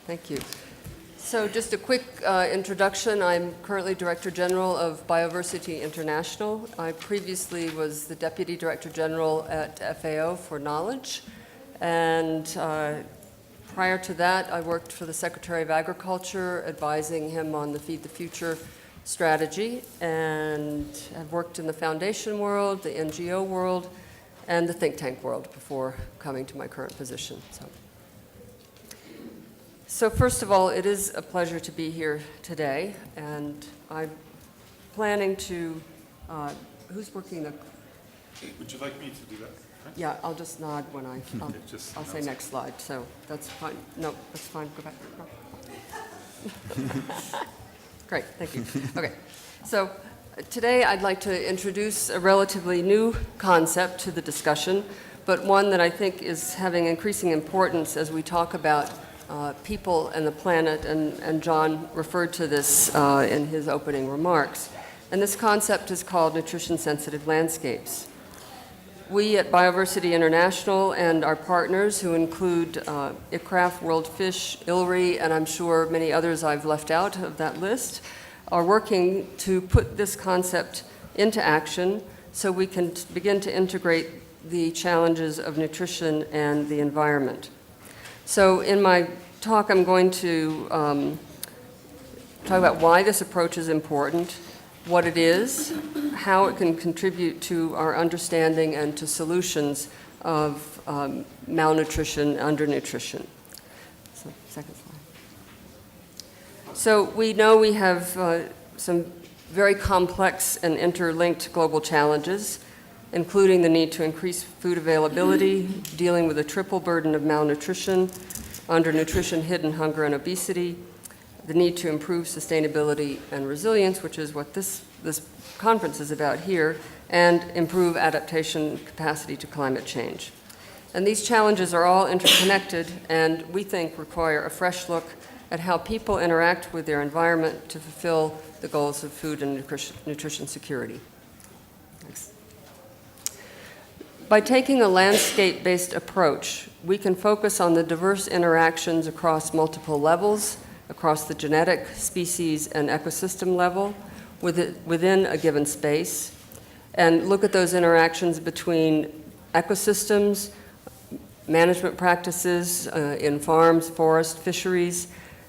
Thank you. So just a quick introduction. I'm currently Director General of Biodiversity International. I previously was the Deputy Director General at FAO for Knowledge. And prior to that, I worked for the Secretary of Agriculture, advising him on the Feed the Future strategy. And I've worked in the foundation world, the NGO world, and the think tank world before coming to my current position. So first of all, it is a pleasure to be here today, and I'm planning to, who's working the? Would you like me to do that? Okay. Yeah, I'll just nod when I'll say it. next slide, so that's fine. No, that's fine, go back. Great, thank you. Okay, so today I'd like to introduce a relatively new concept to the discussion, but one that I think is having increasing importance as we talk about people and the planet, and John referred to this in his opening remarks. And this concept is called nutrition-sensitive landscapes. We at Biodiversity International and our partners, who include IFPRI, World Fish, ILRI, and I'm sure many others I've left out of that list, are working to put this concept into action so we can begin to integrate the challenges of nutrition and the environment. So in my talk, I'm going to talk about why this approach is important, what it is, how it can contribute to our understanding and to solutions of malnutrition, undernutrition. So, second slide. So we know we have some very complex and interlinked global challenges, including the need to increase food availability, dealing with a triple burden of malnutrition, undernutrition, hidden hunger, and obesity, the need to improve sustainability and resilience, which is what this conference is about here, and improve adaptation capacity to climate change. And these challenges are all interconnected and we think require a fresh look at how people interact with their environment to fulfill the goals of food and nutrition security. Thanks. By taking a landscape-based approach, we can focus on the diverse interactions across multiple levels, across the genetic, species, and ecosystem level within a given space, and look at those interactions between ecosystems, management practices in farms, forests, fisheries,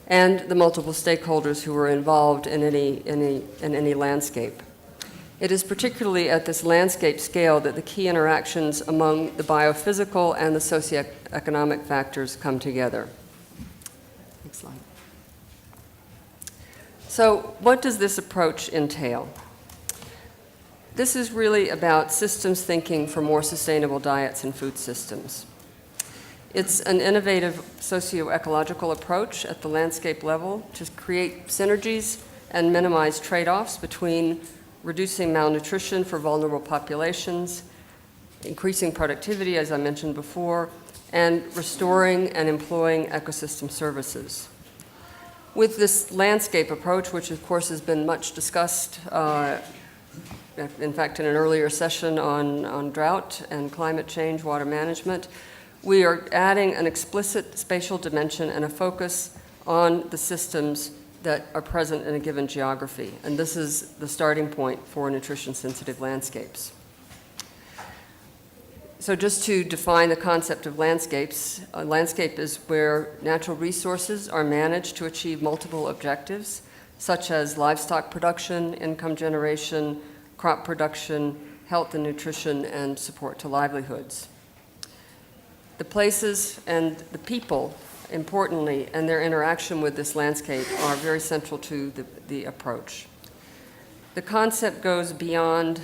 and the multiple stakeholders who are involved in any landscape. It is particularly at this landscape scale that the key interactions among the biophysical and the socioeconomic factors come together. Next slide. So what does this approach entail? This is really about systems thinking for more sustainable diets and food systems. It's an innovative socio-ecological approach at the landscape level to create synergies and minimize trade-offs between reducing malnutrition for vulnerable populations, increasing productivity, as I mentioned before, and restoring and employing ecosystem services. With this landscape approach, which of course has been much discussed, in fact in an earlier session on drought and climate change, water management, we are adding an explicit spatial dimension and a focus on the systems that are present in a given geography. And this is the starting point for nutrition-sensitive landscapes. So just to define the concept of landscapes, a landscape is where natural resources are managed to achieve multiple objectives, such as livestock production, income generation, crop production, health and nutrition, and support to livelihoods. The places and the people, importantly, and their interaction with this landscape are very central to the approach. The concept goes beyond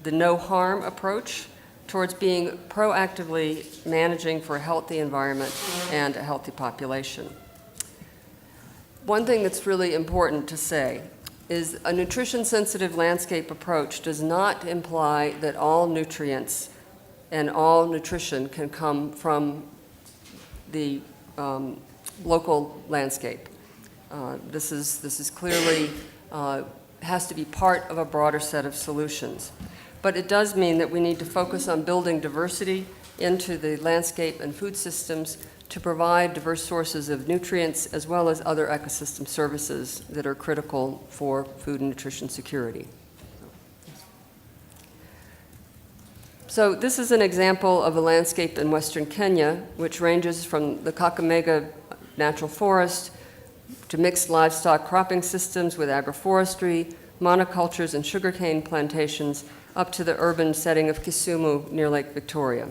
the no-harm approach towards being proactively managing for a healthy environment and a healthy population. One thing that's really important to say is a nutrition-sensitive landscape approach does not imply that all nutrients and all nutrition can come from the local landscape. This is clearly has to be part of a broader set of solutions. But it does mean that we need to focus on building diversity into the landscape and food systems to provide diverse sources of nutrients as well as other ecosystem services that are critical for food and nutrition security. So this is an example of a landscape in western Kenya, which ranges from the Kakamega Natural Forest to mixed livestock cropping systems with agroforestry, monocultures and sugarcane plantations, up to the urban setting of Kisumu near Lake Victoria.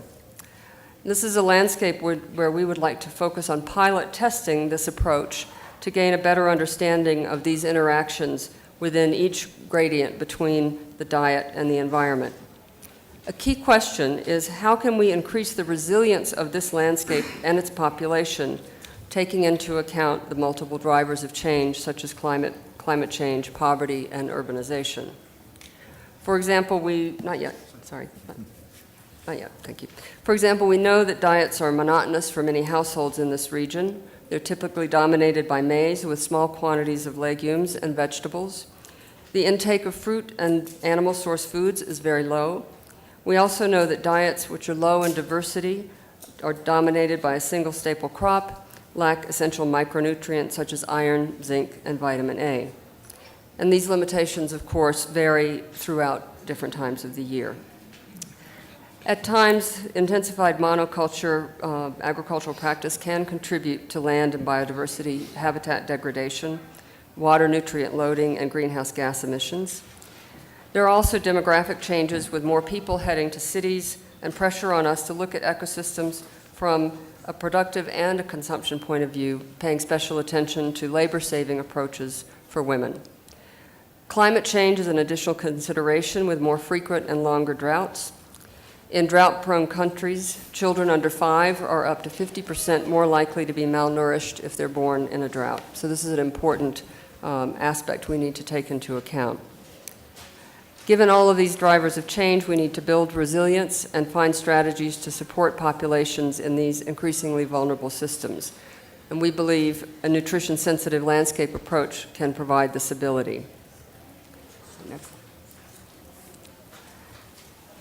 This is a landscape where we would like to focus on pilot testing this approach to gain a better understanding of these interactions within each gradient between the diet and the environment. A key question is, how can we increase the resilience of this landscape and its population, taking into account the multiple drivers of change such as climate change, poverty, and urbanization? For example, not yet, thank you. For example, we know that diets are monotonous for many households in this region. They're typically dominated by maize with small quantities of legumes and vegetables. The intake of fruit and animal source foods is very low. We also know that diets which are low in diversity are dominated by a single staple crop, lack essential micronutrients such as iron, zinc, and vitamin A. And these limitations, of course, vary throughout different times of the year. At times, intensified monoculture agricultural practice can contribute to land and biodiversity habitat degradation, water nutrient loading, and greenhouse gas emissions. There are also demographic changes with more people heading to cities and pressure on us to look at ecosystems from a productive and a consumption point of view, paying special attention to labor-saving approaches for women. Climate change is an additional consideration with more frequent and longer droughts. In drought-prone countries, children under 5 are up to 50% more likely to be malnourished if they're born in a drought. So this is an important aspect we need to take into account. Given all of these drivers of change, we need to build resilience and find strategies to support populations in these increasingly vulnerable systems. And we believe a nutrition-sensitive landscape approach can provide this ability. Next.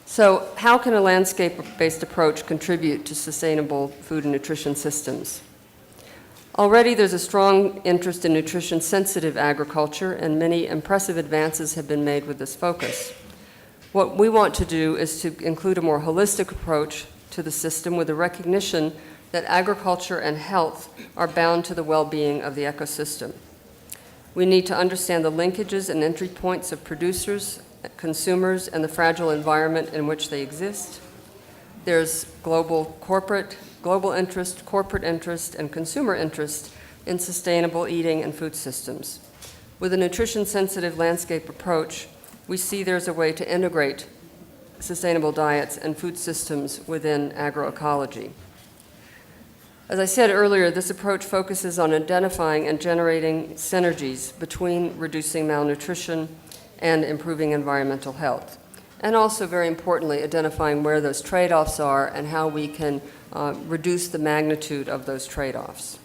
So how can a landscape-based approach contribute to sustainable food and nutrition systems? Already there's a strong interest in nutrition-sensitive agriculture, and many impressive advances have been made with this focus. What we want to do is to include a more holistic approach to the system with a recognition that agriculture and health are bound to the well-being of the ecosystem. We need to understand the linkages and entry points of producers, consumers, and the fragile environment in which they exist. There's global interest, corporate interest, and consumer interest in sustainable eating and food systems. With a nutrition-sensitive landscape approach, we see there's a way to integrate sustainable diets and food systems within agroecology. As I said earlier, this approach focuses on identifying and generating synergies between reducing malnutrition and improving environmental health. And also, very importantly, identifying where those trade-offs are and how we can reduce the magnitude of those trade-offs.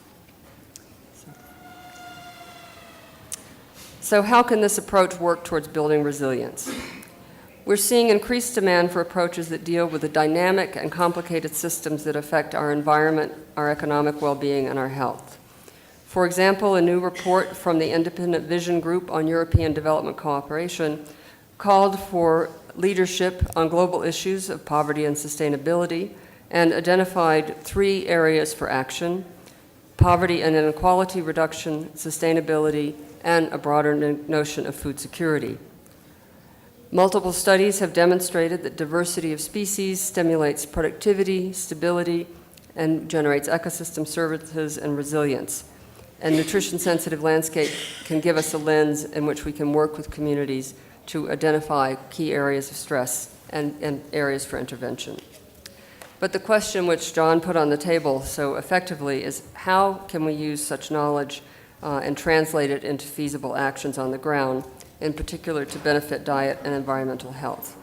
So how can this approach work towards building resilience? We're seeing increased demand for approaches that deal with the dynamic and complicated systems that affect our environment, our economic well-being, and our health. For example, a new report from the Independent Vision Group on European Development Cooperation called for leadership on global issues of poverty and sustainability and identified 3 areas for action: poverty and inequality reduction, sustainability, and a broader notion of food security. Multiple studies have demonstrated that diversity of species stimulates productivity, stability, and generates ecosystem services and resilience. And nutrition-sensitive landscape can give us a lens in which we can work with communities to identify key areas of stress and areas for intervention. But the question which John put on the table so effectively is, how can we use such knowledge and translate it into feasible actions on the ground, in particular to benefit diet and environmental health?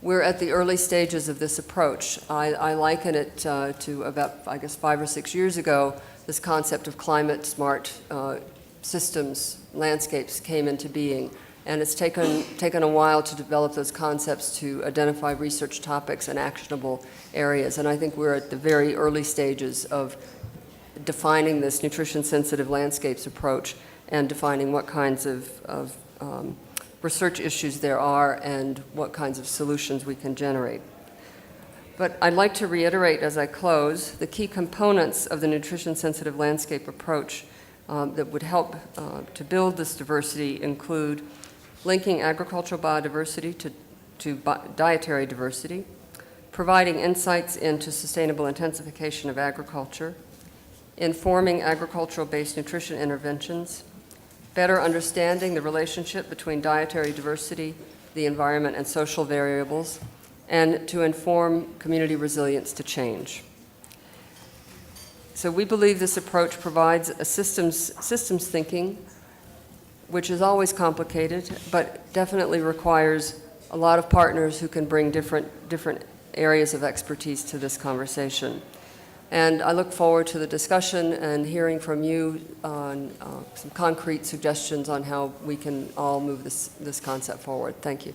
We're at the early stages of this approach. I liken it to about, 5 or 6 years ago, this concept of climate-smart systems, landscapes came into being. And it's taken a while to develop those concepts, to identify research topics and actionable areas. And I think we're at the very early stages of defining this nutrition-sensitive landscapes approach and defining what kinds of research issues there are and what kinds of solutions we can generate. But I'd like to reiterate as I close the key components of the nutrition-sensitive landscape approach that would help to build this diversity include linking agricultural biodiversity to dietary diversity, providing insights into sustainable intensification of agriculture, informing agricultural-based nutrition interventions, better understanding the relationship between dietary diversity, the environment, and social variables, and to inform community resilience to change. So we believe this approach provides a systems thinking, which is always complicated, but definitely requires a lot of partners who can bring different areas of expertise to this conversation. And I look forward to the discussion and hearing from you on some concrete suggestions on how we can all move this concept forward. Thank you.